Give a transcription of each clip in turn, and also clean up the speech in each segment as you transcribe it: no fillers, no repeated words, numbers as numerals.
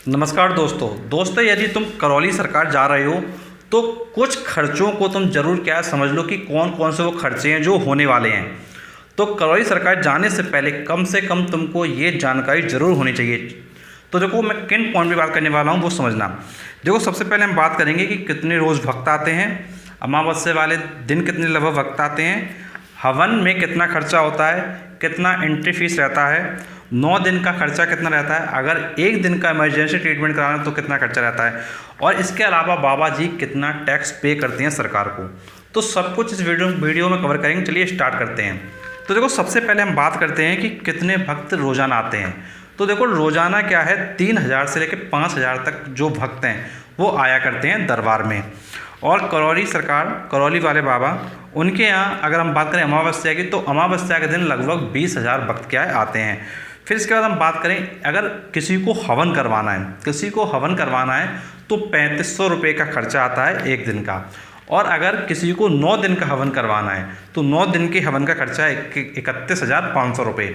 नमस्कार दोस्तों यदि तुम करौली सरकार जा रहे हो तो कुछ खर्चों को तुम ज़रूर क्या समझ लो कि कौन कौन से वो खर्चे हैं जो होने वाले हैं। तो करौली सरकार जाने से कम तुमको ये जानकारी ज़रूर होनी चाहिए। तो देखो, मैं किन पॉइंट पे बात करने वाला हूँ वो समझना। देखो, सबसे पहले हम बात करेंगे कि कितने रोज़ भक्त आते हैं, अमावस्या वाले दिन कितने लगभग भक्त आते हैं, हवन में कितना खर्चा होता है, कितना एंट्री फीस रहता है, 9 दिन का खर्चा कितना रहता है, अगर 1 दिन का इमरजेंसी ट्रीटमेंट कराना तो कितना खर्चा रहता है, और इसके अलावा बाबा जी कितना टैक्स पे करते हैं सरकार को। तो सब कुछ इस वीडियो में कवर करेंगे। चलिए स्टार्ट करते हैं। तो देखो, सबसे पहले हम बात करते हैं कि कितने भक्त रोज़ाना आते हैं। तो देखो, रोज़ाना क्या है, 3000 से लेकर 5000 तक जो भक्त हैं वो आया करते हैं दरबार में। और करौली सरकार, करौली वाले बाबा, उनके यहाँ अगर हम बात करें अमावस्या की, तो अमावस्या के दिन लगभग 20,000 भक्त क्या है आते हैं। फिर इसके बाद हम बात करें, अगर किसी को हवन करवाना है तो 3500 रुपये का खर्चा आता है 1 दिन का। और अगर किसी को 9 दिन का हवन करवाना है तो 9 दिन के हवन का खर्चा है 31,500 रुपये।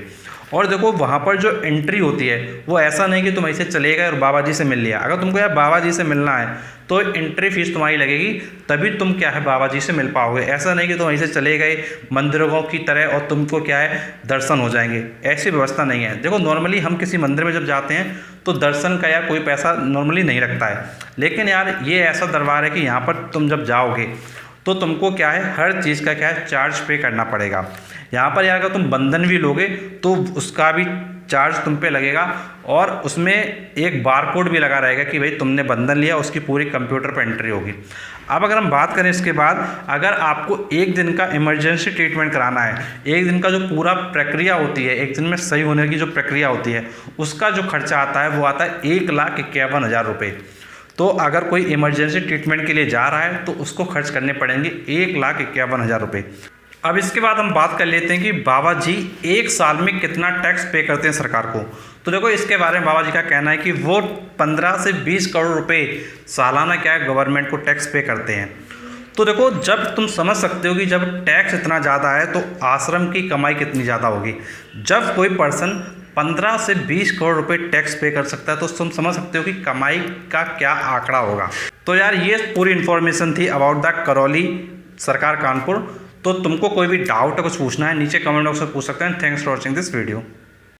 और देखो, वहाँ पर जो एंट्री होती है वो ऐसा नहीं कि तुम ऐसे चले गए और बाबा जी से मिल लिया। अगर तुमको यार बाबा जी से मिलना है तो एंट्री फीस तुम्हारी लगेगी, तभी तुम क्या है बाबा जी से मिल पाओगे। ऐसा नहीं कि तुम ऐसे चले गए मंदिरों की तरह और तुमको क्या है दर्शन हो जाएंगे, ऐसी व्यवस्था नहीं है। देखो, नॉर्मली हम किसी मंदिर में जब जाते हैं तो दर्शन का यार कोई पैसा नॉर्मली नहीं लगता है, लेकिन यार ये ऐसा दरबार है कि यहाँ पर तुम जब जाओगे तो तुमको क्या है हर चीज़ का क्या है चार्ज पे करना पड़ेगा। यहाँ पर यार अगर तुम बंधन भी लोगे तो उसका भी चार्ज तुम पे लगेगा, और उसमें एक बारकोड भी लगा रहेगा कि भाई तुमने बंधन लिया, उसकी पूरी कंप्यूटर पर एंट्री होगी। अब अगर हम बात करें इसके बाद, अगर आपको 1 दिन का इमरजेंसी ट्रीटमेंट कराना है, 1 दिन का जो पूरा प्रक्रिया होती है, 1 दिन में सही होने की जो प्रक्रिया होती है, उसका जो खर्चा आता है वो आता है 1,51,000 रुपये। तो अगर कोई इमरजेंसी ट्रीटमेंट के लिए जा रहा है तो उसको खर्च करने पड़ेंगे 1,51,000 रुपये। अब इसके बाद हम बात कर लेते हैं कि बाबा जी 1 साल में कितना टैक्स पे करते हैं सरकार को। तो देखो, इसके बारे में बाबा जी का कहना है कि वो 15 से 20 करोड़ रुपए सालाना क्या है गवर्नमेंट को टैक्स पे करते हैं। तो देखो, जब तुम समझ सकते हो कि जब टैक्स इतना ज़्यादा है तो आश्रम की कमाई कितनी ज़्यादा होगी। जब कोई पर्सन 15 से 20 करोड़ रुपए टैक्स पे कर सकता है तो तुम समझ सकते हो कि कमाई का क्या आंकड़ा होगा। तो यार ये पूरी इन्फॉर्मेशन थी अबाउट द करौली सरकार कानपुर। तो तुमको कोई भी डाउट है, कुछ पूछना है, नीचे कमेंट बॉक्स में पूछ सकते हैं। Thanks for watching this video.